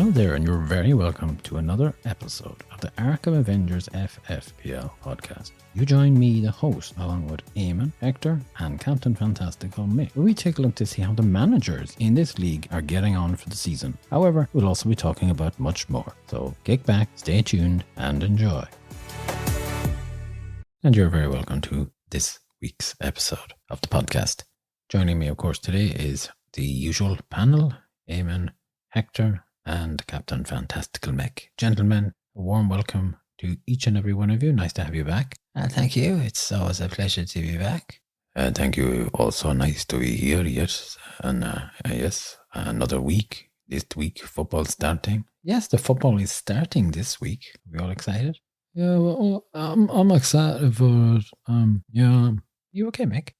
Hello there, and you're very welcome to another episode of the Arkham Avengers FFPL podcast. You join me, the host, along with Eamon, Hector, and Captain Fantastical Mick, where we take a look to see how the managers in this league are getting on for the season. However, we'll also be talking about much more. So kick back, stay tuned, and enjoy. And you're very welcome to this week's episode of the podcast. Joining me, of course, today is the usual panel, Eamon, Hector, and Captain Fantastical Mick. Gentlemen, a warm welcome to each and every one of you. Nice to have you back. Thank you. It's always a pleasure to be back. Thank you. Also nice to be here. Yes. And yes, another week. This week, football starting. Yes, the football is starting this week. Are we all excited? Yeah, well, I'm excited for it. Yeah. You okay, Mick?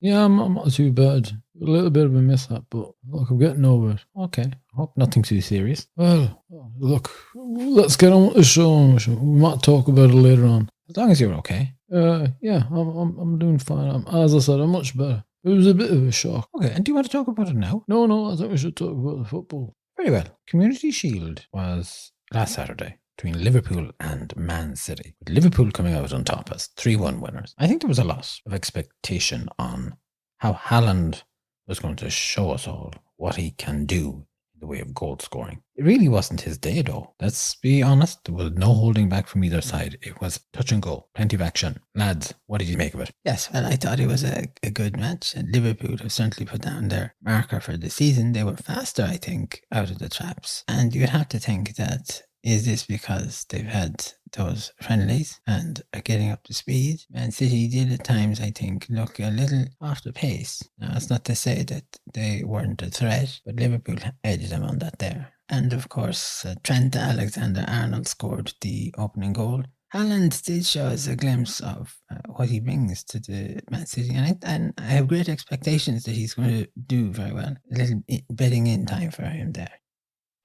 Yeah, I'm not too bad. A little bit of a mishap, but look, I'm getting over it. Okay. I hope nothing too serious. Well, look, let's get on with the show. We might talk about it later on. As long as you're okay. Yeah, I'm doing fine. As I said, I'm much better. It was a bit of a shock. Okay, and do you want to talk about it now? No, I think we should talk about the football. Very well. Community Shield was last Saturday between Liverpool and Man City, with Liverpool coming out on top as 3-1 winners. I think there was a lot of expectation on how Haaland was going to show us all what he can do in the way of goal scoring. It really wasn't his day, though. Let's be honest, there was no holding back from either side. It was touch and go, plenty of action. Lads, what did you make of it? Yes, well, I thought it was a good match. And Liverpool have certainly put down their marker for the season. They were faster, I think, out of the traps. And you'd have to think that, is this because they've had those friendlies and are getting up to speed? Man City did at times, I think, look a little off the pace. Now, it's not to say that they weren't a threat, but Liverpool edged them on that there. And of course, Trent Alexander-Arnold scored the opening goal. Haaland did show us a glimpse of what he brings to the Man City, and I have great expectations that he's going to do very well. A little betting in time for him there.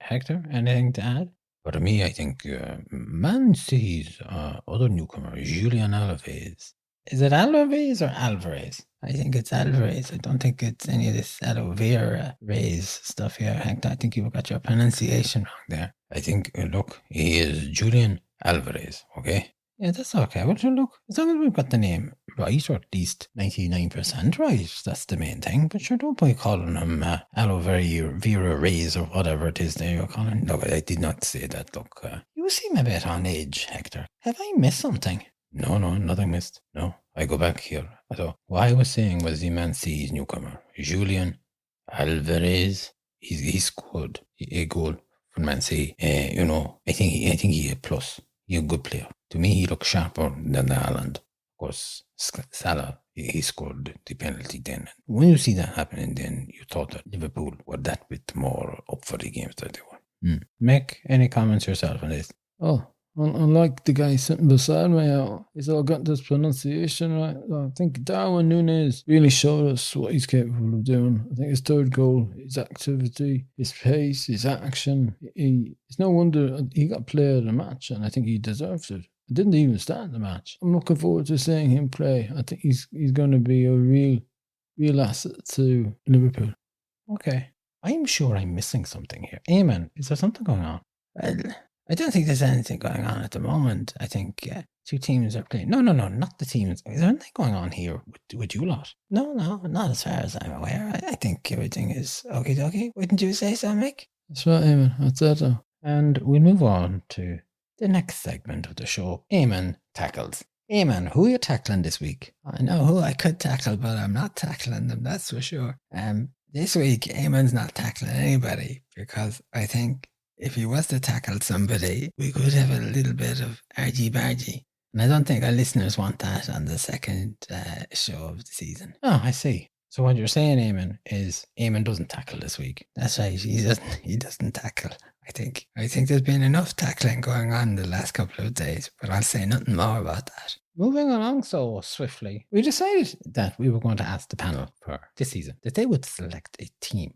Hector, anything to add? But to me, I think Man City's other newcomer, Julian Alvarez. Is it Alvarez or Alvarez? I think it's Alvarez. I don't think it's any of this aloe vera rays stuff here, Hector. I think you've got your pronunciation wrong there. I think, look, he is Julian Alvarez, okay? Yeah, that's okay. Well, look, as long as we've got the name right, or at least 99% right, that's the main thing. But sure, don't be calling him aloe vera rays or whatever it is that you're calling. Look, I did not say that. Look, you seem a bit on edge, Hector. Have I missed something? No, nothing missed. No, I go back here. So what I was saying was the Man City's newcomer, Julian Alvarez. He scored a goal for Man City. I think he a plus. He's a good player. To me, he looks sharper than Haaland. Of course, Salah, he scored the penalty then. When you see that happening, then you thought that Liverpool were that bit more up for the games that they were. Mick, any comments yourself on this? Oh, unlike the guy sitting beside me, he's all got this pronunciation right. I think Darwin Núñez really showed us what he's capable of doing. I think his third goal, his activity, his pace, his action. It's no wonder he got player of the match, and I think he deserves it. I didn't even start the match. I'm looking forward to seeing him play. I think he's going to be a real asset to Liverpool. Okay. I'm sure I'm missing something here. Eamon, is there something going on? Well, I don't think there's anything going on at the moment. I think two teams are playing. No, not the teams. Is there anything going on here with you lot? No, not as far as I'm aware. I think everything is okie-dokie. Wouldn't you say so, Mick? That's right, Eamon. That's it. And we'll move on to the next segment of the show. Eamon tackles. Eamon, who are you tackling this week? I know who I could tackle, but I'm not tackling them, that's for sure. This week, Eamon's not tackling anybody, because I think if he was to tackle somebody, we could have a little bit of argy-bargy. And I don't think our listeners want that on the second show of the season. Oh, I see. So what you're saying, Eamon, is Eamon doesn't tackle this week. That's right. He doesn't tackle. I think there's been enough tackling going on the last couple of days, but I'll say nothing more about that. Moving along so swiftly, we decided that we were going to ask the panel for this season that they would select a team.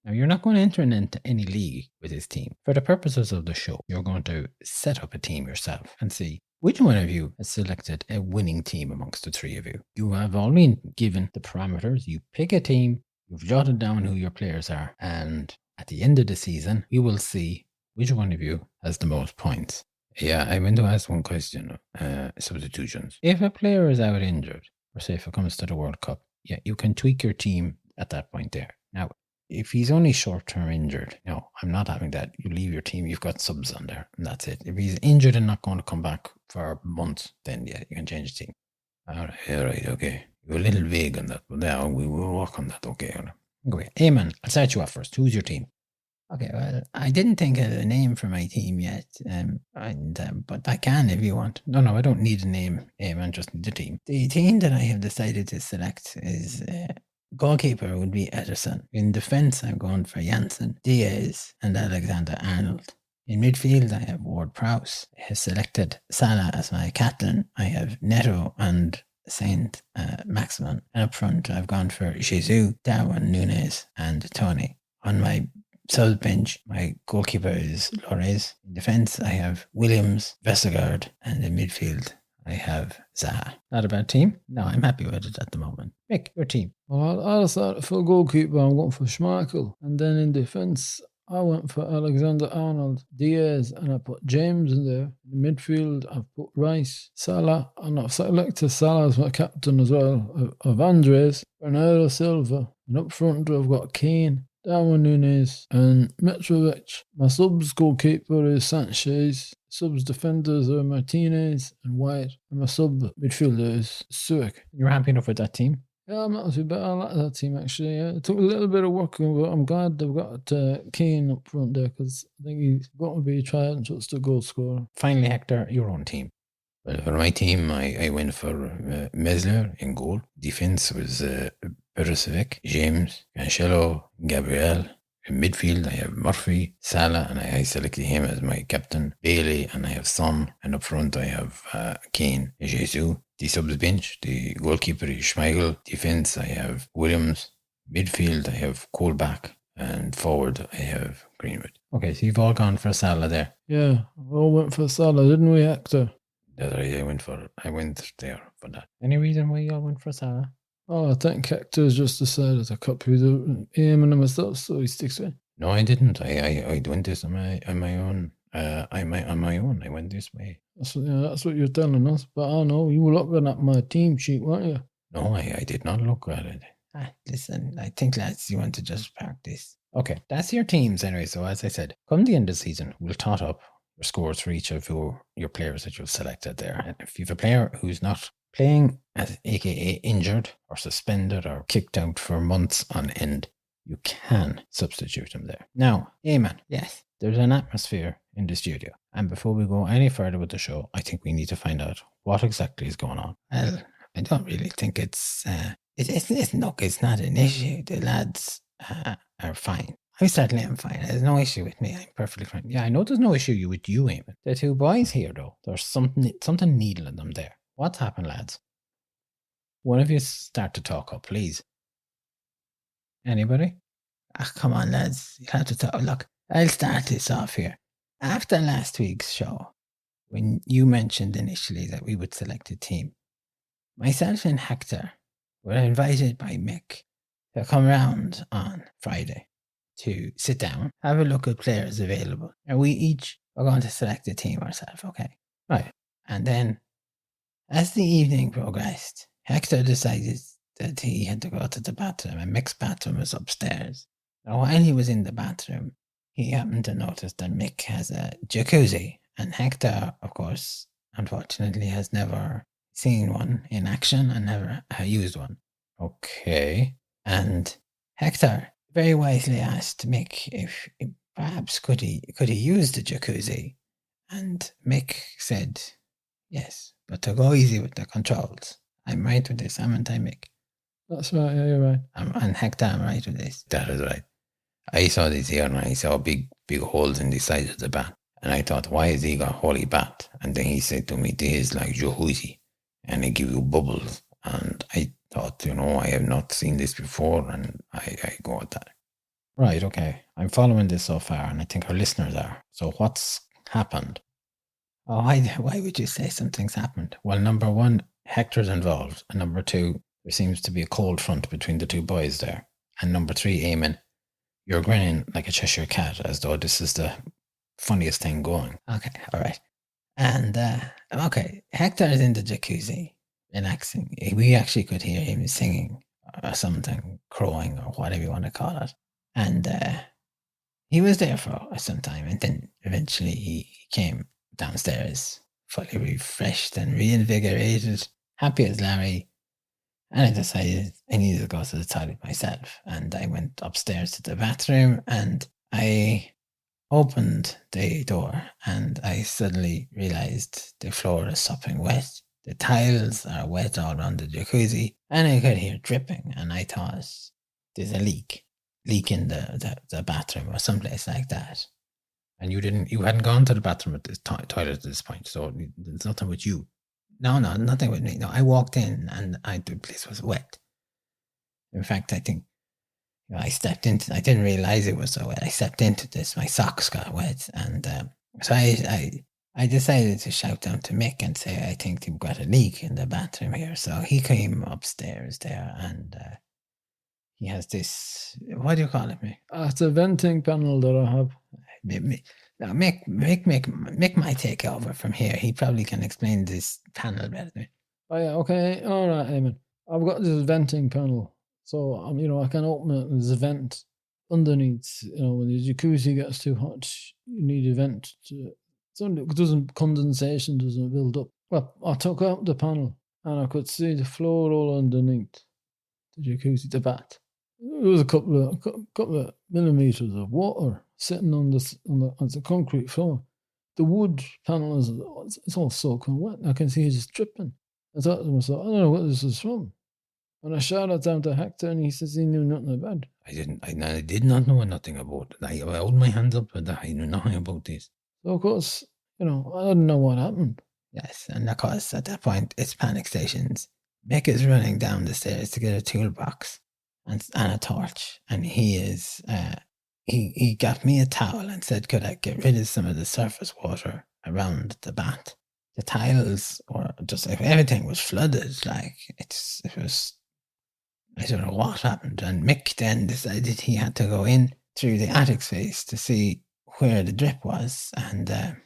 Now, you're not going to enter into any league with this team. For the purposes of the show, you're going to set up a team yourself and see which one of you has selected a winning team amongst the three of you. You have all been given the parameters. You pick a team, you've jotted down who your players are, and at the end of the season, we will see which one of you has the most points. Yeah, I meant to ask one question. Substitutions. If a player is out injured, or say if it comes to the World Cup, yeah, you can tweak your team at that point there. Now, if he's only short-term injured, no, I'm not having that. You leave your team, you've got subs on there, and that's it. If he's injured and not going to come back for months, then yeah, you can change the team. All right, okay. You're a little vague on that, but now we will work on that, okay? Okay, Eamon, I'll start you off first. Who's your team? Okay, well, I didn't think of a name for my team yet, but I can if you want. No, I don't need a name, Eamon, just need the team. The team that I have decided to select is goalkeeper would be Ederson. In defence, I'm going for Janssen, Diaz, and Alexander-Arnold. In midfield, I have Ward-Prowse. I have selected Salah as my captain. I have Neto and Saint Maximin. And up front, I've gone for Jesus, Darwin Núñez, and Tony. On my sub bench, my goalkeeper is Lores. In defence, I have Williams, Vestergaard, and in midfield, I have Zaha. Not a bad team. No, I'm happy with it at the moment. Mick, your team. Well, I decided for goalkeeper, I'm going for Schmeichel. And then in defence, I went for Alexander-Arnold, Diaz, and I put James in there. In midfield, I've put Rice, Salah, and I've selected Salah as my captain as well, of Andres, Bernardo Silva. And up front, I've got Kane, Darwin Núñez, and Mitrovic. My subs goalkeeper is Sanchez. Subs defenders are Martinez and White. And my sub midfielder is Suik. You're happy enough with that team? Yeah, I'm not too bad. I like that team, actually. Yeah. It took a little bit of work, but I'm glad they've got Kane up front there, because I think he's going to be trying just a goal scorer. Finally, Hector, your own team. Well, for my team, I went for Mesler in goal. Defense was Perisic, James, Cancelo, Gabriel. In midfield, I have Murphy, Salah, and I selected him as my captain. Bailey, and I have Son. And up front, I have Kane, Jesus. The subs bench, the goalkeeper is Schmeichel. Defense, I have Williams. Midfield, I have Colback. And forward, I have Greenwood. Okay, so you've all gone for Salah there. Yeah, we all went for Salah, didn't we, Hector? That's right, I went there for that. Any reason why you all went for Salah? Oh, I think Hector's just decided to copy the aim and myself, so he sticks with it. No, I didn't. I went this on my own. On my own, I went this way. That's what you're telling us. But I know you were looking at my team sheet, weren't you? No, I did not look at it. Listen, I think, lads, you want to just practice. Okay, that's your teams anyway. So as I said, come the end of the season, we'll tot up your scores for each of your players that you've selected there. And if you have a player who's not playing, as aka injured or suspended or kicked out for months on end, you can substitute him there. Now, Eamon, yes, there's an atmosphere in the studio. And before we go any further with the show, I think we need to find out what exactly is going on. Well, I don't really think it's not an issue. The lads are fine. I certainly am fine. There's no issue with me. I'm perfectly fine. Yeah, I know there's no issue with you, Eamon. The two boys here, though, there's something needling them there. What's happened, lads? One of you start to talk up, please. Anybody? Come on, lads. You have to talk. Look, I'll start this off here. After last week's show, when you mentioned initially that we would select a team, myself and Hector were invited by Mick to come round on Friday to sit down, have a look at players available, and we each are going to select a team ourselves, okay? Right. And then, as the evening progressed, Hector decided that he had to go to the bathroom, and Mick's bathroom was upstairs. Now, while he was in the bathroom, he happened to notice that Mick has a jacuzzi, and Hector, of course, unfortunately, has never seen one in action and never used one. Okay. And Hector very wisely asked Mick if perhaps could he use the jacuzzi, and Mick said yes, but to go easy with the controls. I'm right with this, haven't I, Mick? That's right, yeah, you're right. And Hector, I'm right with this. That is right. I saw this here and I saw big holes in the side of the bat. And I thought, why has he got holy bat? And then he said to me, this is like jacuzzi. And they give you bubbles. And I thought, I have not seen this before. And I go with that. Right, okay. I'm following this so far, and I think our listeners are. So what's happened? Oh, why would you say something's happened? Well, number one, Hector's involved. And number two, there seems to be a cold front between the two boys there. And number three, Eamon, You're grinning like a Cheshire cat as though this is the funniest thing going. Okay, all right. And, okay, Hector is in the jacuzzi, relaxing. We actually could hear him singing or something, crowing or whatever you want to call it. And he was there for some time, and then eventually he came downstairs, fully refreshed and reinvigorated, happy as Larry. And I decided I needed to go to the toilet myself. And I went upstairs to the bathroom and I opened the door and I suddenly realized the floor is sopping wet. The tiles are wet all around the jacuzzi and I could hear dripping. And I thought there's a leak in the bathroom or someplace like that. And you hadn't gone to the bathroom at this toilet at this point, so there's nothing with you. No, nothing with me. No, I walked in and the place was wet. In fact, I think I stepped into. I didn't realize it was so wet. I stepped into this. My socks got wet, and so I decided to shout down to Mick and say, "I think you've got a leak in the bathroom here." So he came upstairs there, and he has this. What do you call it, Mick? It's a venting panel that I have. Now, Mick might take over from here. He probably can explain this panel better than me. Oh yeah, okay, all right, Eamon. I've got this venting panel, so I can open it. And there's a vent underneath. When the jacuzzi gets too hot, you need a vent to. Condensation doesn't build up. Well, I took out the panel and I could see the floor all underneath the jacuzzi, the bath. There was a couple of millimeters of water sitting on the concrete floor. The wood panel it's all soaking wet. I can see it just dripping. I thought to myself, I don't know what this is from. And I shouted down to Hector, and he says he knew nothing about it. I did not know nothing about it. I held my hands up, but I knew nothing about this. So of course, I didn't know what happened. Yes, and of course at that point it's panic stations. Mick is running down the stairs to get a toolbox and a torch, and he is he got me a towel and said, could I get rid of some of the surface water around the bath? The tiles or just everything was flooded. Like it was, I don't know what happened. And Mick then decided he had to go in through the attic space to see where the drip was, and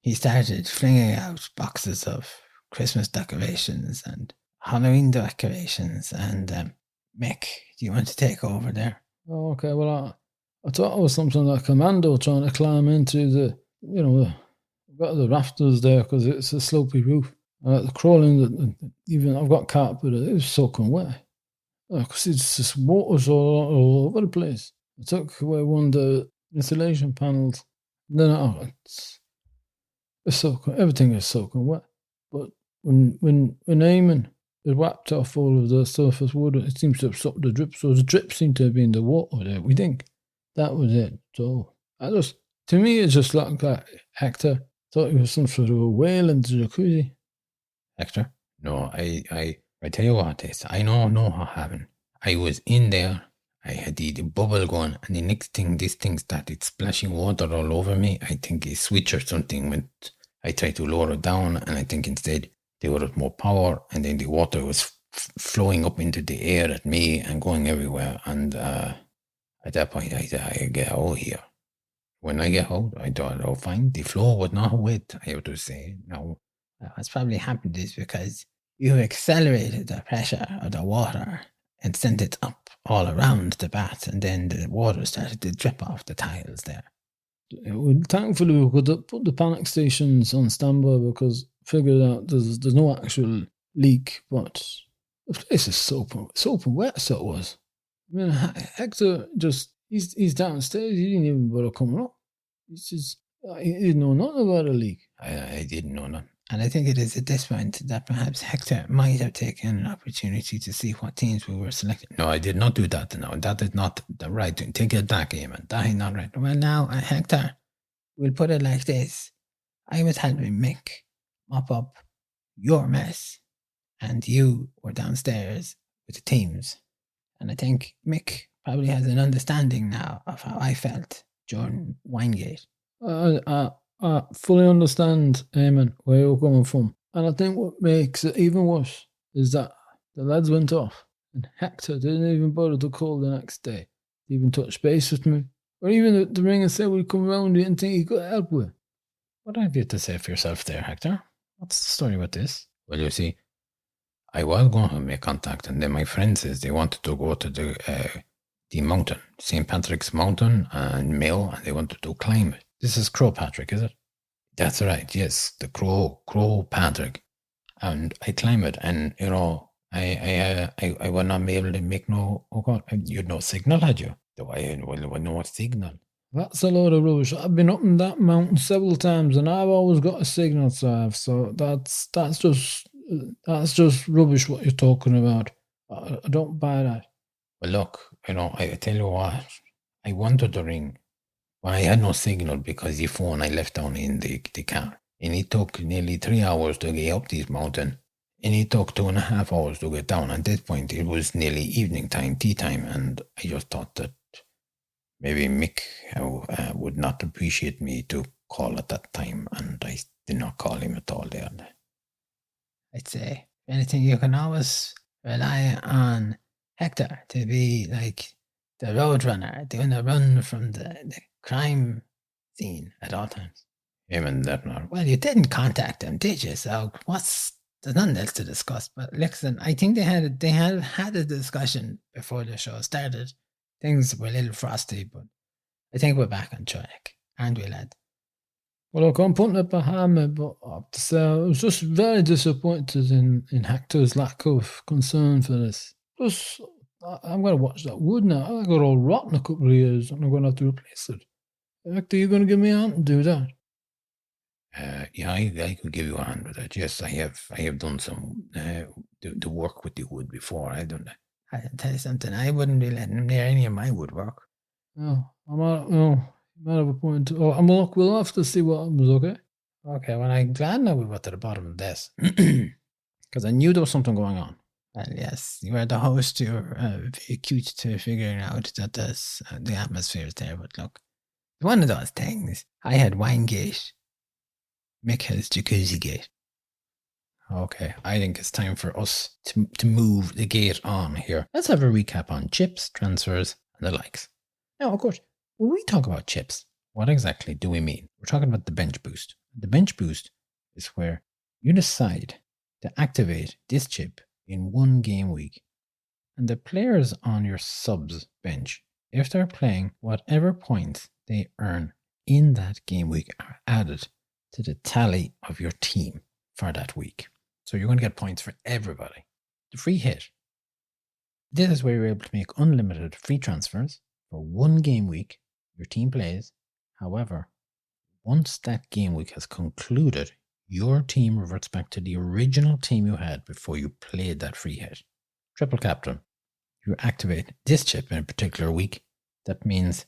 he started flinging out boxes of Christmas decorations and Halloween decorations. And Mick, do you want to take over there? Oh, okay. Well, I thought it was something like Commando trying to climb into I've got the rafters there because it's a slopey roof. The crawling, even I've got carpet, it was soaking wet. Because it's just water's all over the place. I took away one of the insulation panels. Then it's soaking. Everything is soaking wet. But when Eamon had wiped off all of the surface water, it seems to have stopped the drip. So the drip seemed to have been the water there. We think that was it. So to me, it's just like that. Hector thought he was some sort of a whale in the jacuzzi. Hector? No, I tell you what, I know what happened. I was in there. I had the bubble going, and the next thing, this thing started splashing water all over me. I think a switch or something went. I tried to lower it down, and I think instead they would have more power, and then the water was flowing up into the air at me and going everywhere. And at that point, I get out here. When I get out, I thought, oh, fine. The floor was not wet, I have to say. No. What's probably happened is because you accelerated the pressure of the water and sent it up all around the bath, and then the water started to drip off the tiles there. Thankfully, we could put the panic stations on standby because figured out there's no actual leak, but the place is soaping wet, so it was. I mean, Hector he's downstairs. He didn't even bother coming up. He didn't know nothing about a leak. I didn't know nothing. And I think it is at this point that perhaps Hector might have taken an opportunity to see what teams we were selecting. No, I did not do that. No, that is not the right thing. Take it back, Eamon. That is not right. Well, now, Hector, we'll put it like this. I was helping Mick mop up your mess, and you were downstairs with the teams. And I think Mick probably has an understanding now of how I felt during Winegate. I fully understand, Eamon, where you're coming from. And I think what makes it even worse is that the lads went off and Hector didn't even bother to call the next day. to even touch base with me. Or even the ring and say we'd come around, you didn't think he could help with. What have you to say for yourself there, Hector? What's the story with this? Well, you see, I was going to make contact, and then my friend says they wanted to go to the mountain, St. Patrick's Mountain and Mill, and they wanted to climb it. This is Crow Patrick, is it? That's right, yes, the Crow Patrick. And I climbed it, and you know, I would not be able to make no. Oh God, you had no signal, had you? Do I no signal? That's a load of rubbish. I've been up in that mountain several times, and I've always got a signal to have. So that's just rubbish what you're talking about. I don't buy that. Well, look, you know, I tell you what, I wanted to ring. Well, I had no signal because the phone I left down in the car. And it took nearly 3 hours to get up this mountain. And it took 2.5 hours to get down. At this point, it was nearly evening time, tea time. And I just thought that maybe Mick would not appreciate me to call at that time. And I did not call him at all there. I'd say, if anything, you can always rely on Hector to be like the road runner, doing the run from the crime scene at all times. Even that not. Well, you didn't contact them, did you? So there's nothing else to discuss. But listen, I think they had a discussion before the show started. Things were a little frosty, but I think we're back on track, aren't we, lad? Well, look, I'm putting it behind me, but I have to say I was just very disappointed in Hector's lack of concern for this. Plus, I'm going to watch that wood now. I got all rotten a couple of years, and I'm going to have to replace it. Hector, you going to give me a hand and do that? Yeah, I could give you a hand with that. Yes, I have done some the work with the wood before. I don't. I'll tell you something. I wouldn't be letting him near any of my woodwork. No, you might have a point. Oh, we'll have to see what happens. Okay. Okay. Well, I'm glad now we got to the bottom of this because I knew there was something going on. Well, yes, you are the host. You're very acute to figuring out that the atmosphere is there. But look, one of those things. I had Winegate. Mick has Jacuzzigate. Okay, I think it's time for us to move the gate on here. Let's have a recap on chips, transfers, and the likes. Now, of course, when we talk about chips, what exactly do we mean? We're talking about the bench boost. The bench boost is where you decide to activate this chip in one game week. And the players on your subs bench, if they're playing, whatever points they earn in that game week are added to the tally of your team for that week. So you're going to get points for everybody. The free hit. This is where you're able to make unlimited free transfers for one game week your team plays. However, once that game week has concluded, your team reverts back to the original team you had before you played that free hit. Triple captain. You activate this chip in a particular week. That means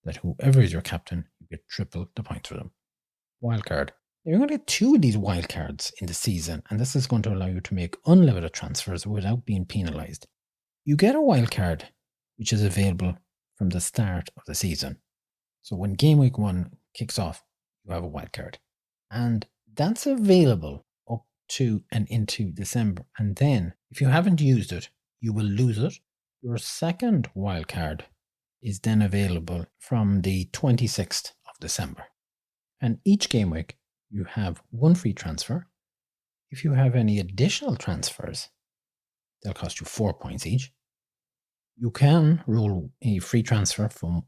that whoever is your captain, you get triple the points for them. Wildcard. You're going to get 2 of these wildcards in the season, and this is going to allow you to make unlimited transfers without being penalised. You get a wildcard, which is available from the start of the season. So when game week 1 kicks off, you have a wildcard. And that's available up to and into December. And then, if you haven't used it, you will lose it. Your second wildcard is then available from the 26th of December. And each game week, you have 1 free transfer. If you have any additional transfers, they'll cost you 4 points each. You can roll a free transfer from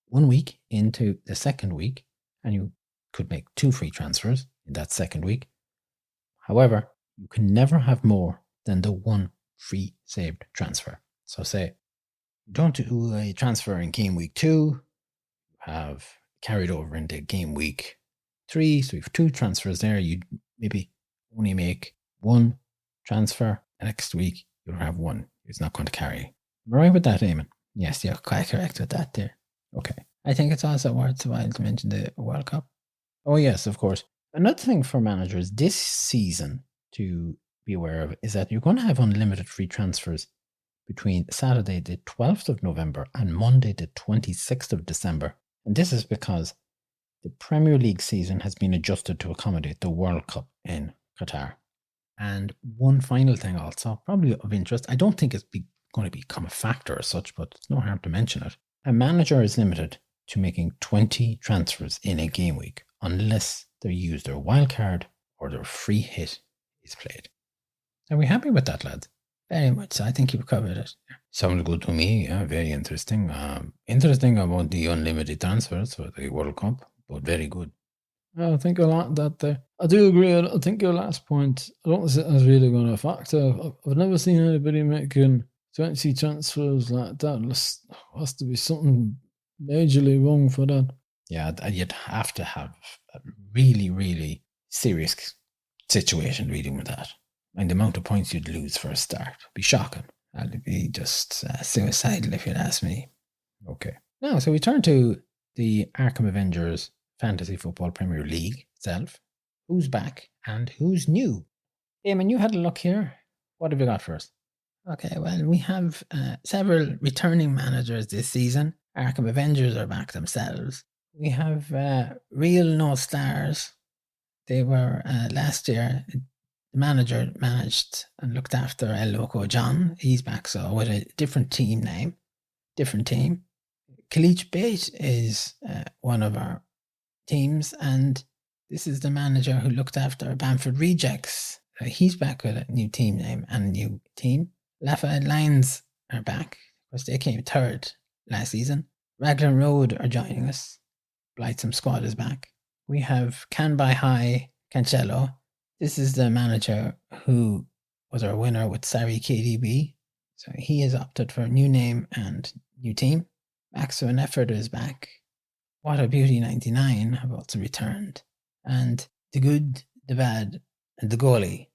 1 week into the second week, and you could make 2 free transfers in that second week. However, you can never have more than the 1 free saved transfer. So say you don't do a transfer in game week 2, you have carried over into game week 3, so you have 2 transfers there. You maybe only make 1 transfer. Next week you'll have 1. It's not going to carry. Am I right with that, Eamon? Yes, you're quite correct with that there. Okay. I think it's also worthwhile to mention the World Cup. Oh yes, of course. Another thing for managers this season to be aware of is that you're going to have unlimited free transfers between Saturday the 12th of November and Monday the 26th of December. And this is because the Premier League season has been adjusted to accommodate the World Cup in Qatar. And one final thing also, probably of interest, I don't think it's going to become a factor as such, but it's no harm to mention it. A manager is limited to making 20 transfers in a game week unless they use their wild card or their free hit is played. Are we happy with that, lads? Very much so. I think you've covered it. Sounds good to me. Yeah, very interesting. Interesting about the unlimited transfers for the World Cup, but very good. I think I like that there. I do agree. I think your last point, I don't think that's really going to factor. I've never seen anybody making 20 transfers like that. There has to be something majorly wrong for that. Yeah, you'd have to have a really, really serious situation leading with that. And the amount of points you'd lose for a start would be shocking. That'd be just suicidal if you'd ask me. Okay. Now, so we turn to the Arkham Avengers Fantasy Football Premier League itself. Who's back and who's new? Eamon, you had a look here. What have you got for us? Okay, well, we have several returning managers this season. Arkham Avengers are back themselves. We have real no stars. They were last year. The manager managed and looked after El Loco John. He's back, so with a different team name, different team. Khalid Bate is one of our teams, and this is the manager who looked after Bamford Rejects. He's back with a new team name and a new team. Lafayette Lions are back, because they came third last season. Raglan Road are joining us. Blightsome Squad is back. We have Canby High Cancelo. This is the manager who was our winner with Sari KDB. So he has opted for a new name and new team. Maxwell Effort is back. What a Beauty 99 have also returned. And the good, the bad, and the goalie.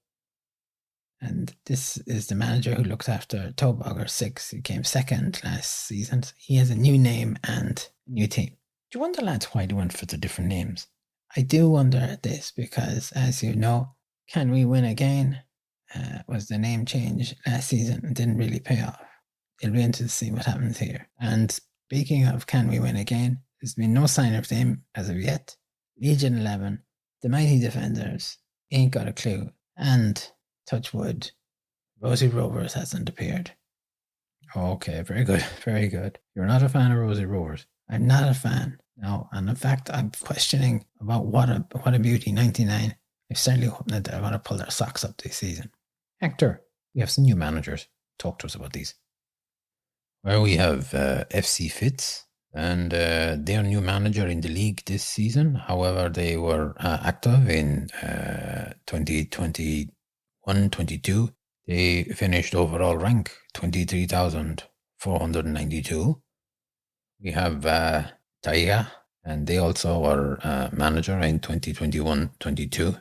And this is the manager who looked after Tobogger 6, who came second last season. He has a new name and a new team. Do you wonder, lads, why they went for the different names? I do wonder at this because, as you know, Can We Win Again was the name change last season and didn't really pay off. It'll be interesting to see what happens here. And speaking of Can We Win Again, there's been no sign of them as of yet. Legion 11, the Mighty Defenders, ain't got a clue, and Touchwood, Rosie Rovers hasn't appeared. Okay, very good, very good. You're not a fan of Rosie Rovers? I'm not a fan, no. And in fact, I'm questioning about what a Beauty 99. I certainly hope that they're going to pull their socks up this season. Hector, we have some new managers. Talk to us about these. Well, we have FC Fitz, and their new manager in the league this season. However, they were active in 2021-22. They finished overall rank 23,492. We have Taiga, and they also were manager in 2021-22.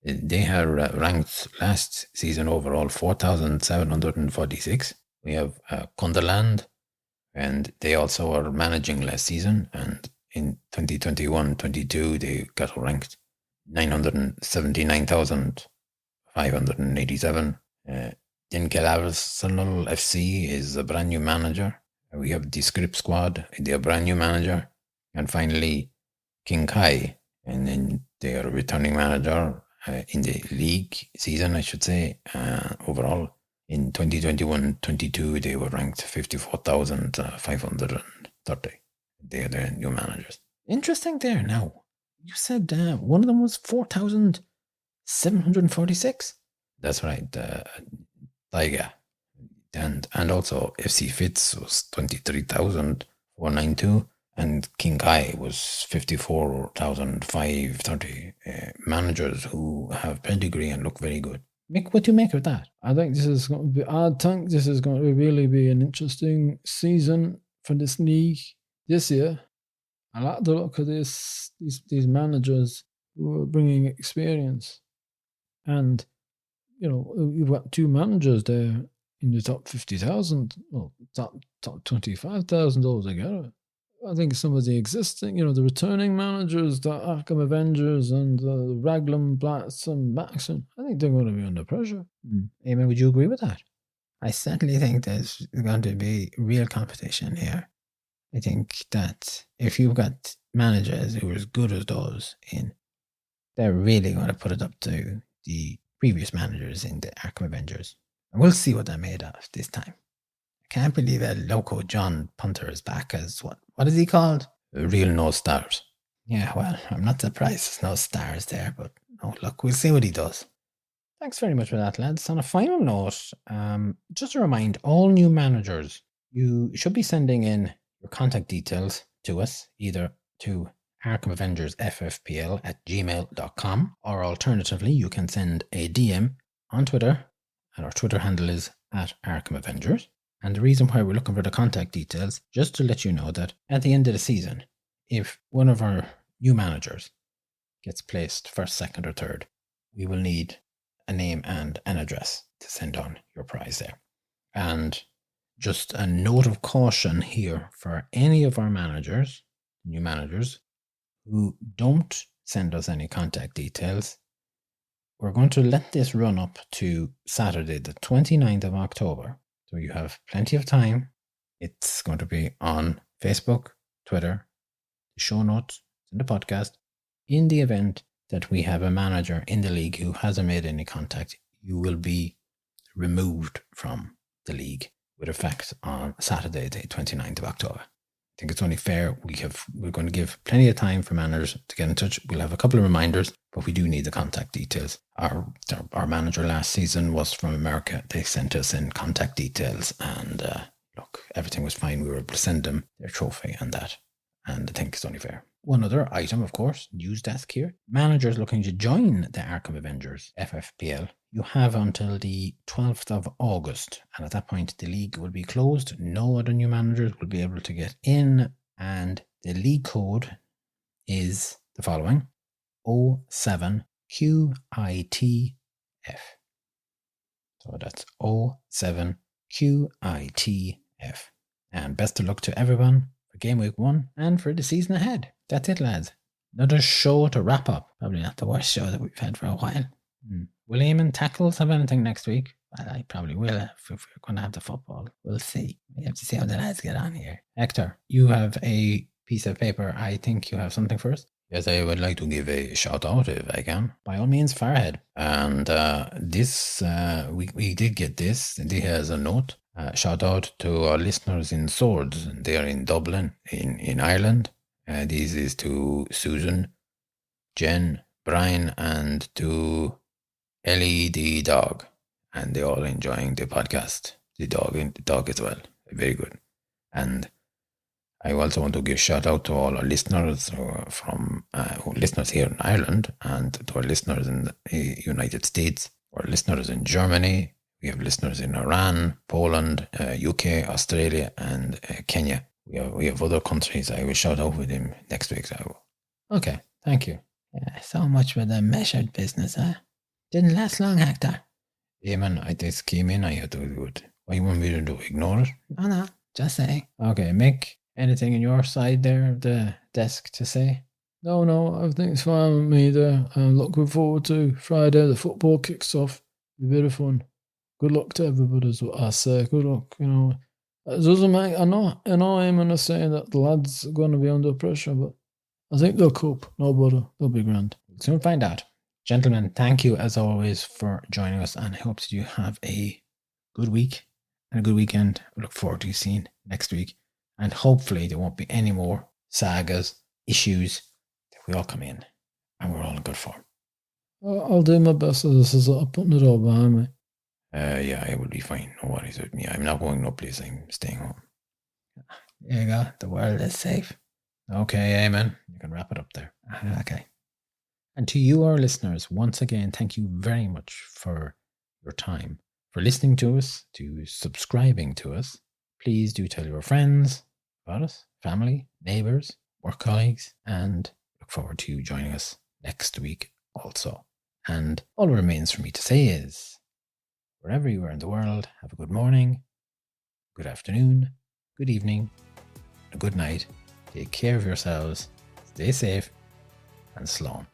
They had ranked last season overall 4,746. We have Kunderland, and they also were managing last season. And in 2021-22, they got ranked 979,587. Dinkel FC is a brand new manager. We have the Script Squad, they're a brand new manager. And finally, King Kai, and then they are a returning manager in the league season, I should say. Overall, in 2021-22, they were ranked 54,530. They are the new managers. Interesting there now. You said one of them was 4,746? That's right, Taiga. And also FC Fitz was 23,492, and King Kai was 54,530. Managers who have pedigree and look very good. Mick, what do you make of that? I think this is going to really be an interesting season for this league this year. I like the look of these managers who are bringing experience, and you've got two managers there in the top 50,000, well, top 25,000 altogether. I think some of the existing, the returning managers, the Arkham Avengers and the Raglan, Blatz and Maxon, I think they're going to be under pressure. Eamon, would you agree with that? I certainly think there's going to be real competition here. I think that if you've got managers who are as good as those they're really going to put it up to the previous managers in the Arkham Avengers. And we'll see what they're made of this time. I can't believe a Loco John punter is back as what is he called? Real no stars. Yeah, well, I'm not surprised there's no stars there, but look, we'll see what he does. Thanks very much for that, lads. On a final note, just to remind all new managers, you should be sending in your contact details to us, either to Arkham Avengers FFPL at gmail.com, or alternatively, you can send a DM on Twitter, and our Twitter handle is at Arkham Avengers. And the reason why we're looking for the contact details, just to let you know that at the end of the season, if one of our new managers gets placed first, second, or third, we will need a name and an address to send on your prize there. And just a note of caution here for any of our managers, new managers, who don't send us any contact details. We're going to let this run up to Saturday, the 29th of October. So you have plenty of time. It's going to be on Facebook, Twitter, the show notes, and the podcast. In the event that we have a manager in the league who hasn't made any contact, you will be removed from the league with effect on Saturday, the 29th of October. I think it's only fair. We're going to give plenty of time for managers to get in touch. We'll have a couple of reminders, but we do need the contact details. Our manager last season was from America. They sent us in contact details, and look, everything was fine. We were able to send them their trophy and that. And I think it's only fair. One other item, of course, news desk here. Managers looking to join the Arkham Avengers FFPL, you have until the 12th of August. And at that point, the league will be closed. No other new managers will be able to get in. And the league code is the following: 07QITF. So that's 07QITF. And best of luck to everyone for game week 1 and for the season ahead. That's it, lads. Another show to wrap up. Probably not the worst show that we've had for a while. Will Eamon Tackles have anything next week? Well, I probably will if we're going to have the football. We'll see. We have to see how the lads get on here. Hector, you have a piece of paper. I think you have something for us. Yes, I would like to give a shout out if I can. By all means, far ahead. And this, we did get this. And here is a note. Shout out to our listeners in Swords. They are in Dublin, in Ireland. This is to Susan, Jen, Brian, and to Ellie the dog. And they're all enjoying the podcast. The dog as well. Very good. And I also want to give a shout out to all our listeners listeners here in Ireland, and to our listeners in the United States, our listeners in Germany. We have listeners in Iran, Poland, UK, Australia, and Kenya. We have other countries. I will shout out with him next week. So. Okay, thank you. Yeah, so much for the measured business, huh? Didn't last long, Hector. Yeah, man, I just came in. I had to do it. What you want me to do? Ignore it? No, just say. Okay, Mick, anything on your side there of the desk to say? No, everything's fine with me there. I'm looking forward to Friday. The football kicks off. It'll be a bit of fun. Good luck to everybody is what I say. Good luck, It doesn't make, I know Eamon is saying that the lads are going to be under pressure, but I think they'll cope. No bother. They'll be grand. We'll soon find out. Gentlemen, thank you as always for joining us, and I hope that you have a good week and a good weekend. We look forward to seeing you next week, and hopefully there won't be any more sagas, issues, that we all come in and we're all in good form. I'll do my best. This is putting it all behind me. Yeah, I will be fine. No worries with me. I'm not going no place. I'm staying home. There you go. The world is safe. Okay, amen. You can wrap it up there. Okay. And to you, our listeners, once again, thank you very much for your time, for listening to us, to subscribing to us. Please do tell your friends about us, family, neighbours, work colleagues, and look forward to you joining us next week also. And all that remains for me to say is, wherever you are in the world, have a good morning, good afternoon, good evening, and good night. Take care of yourselves, stay safe, and slán.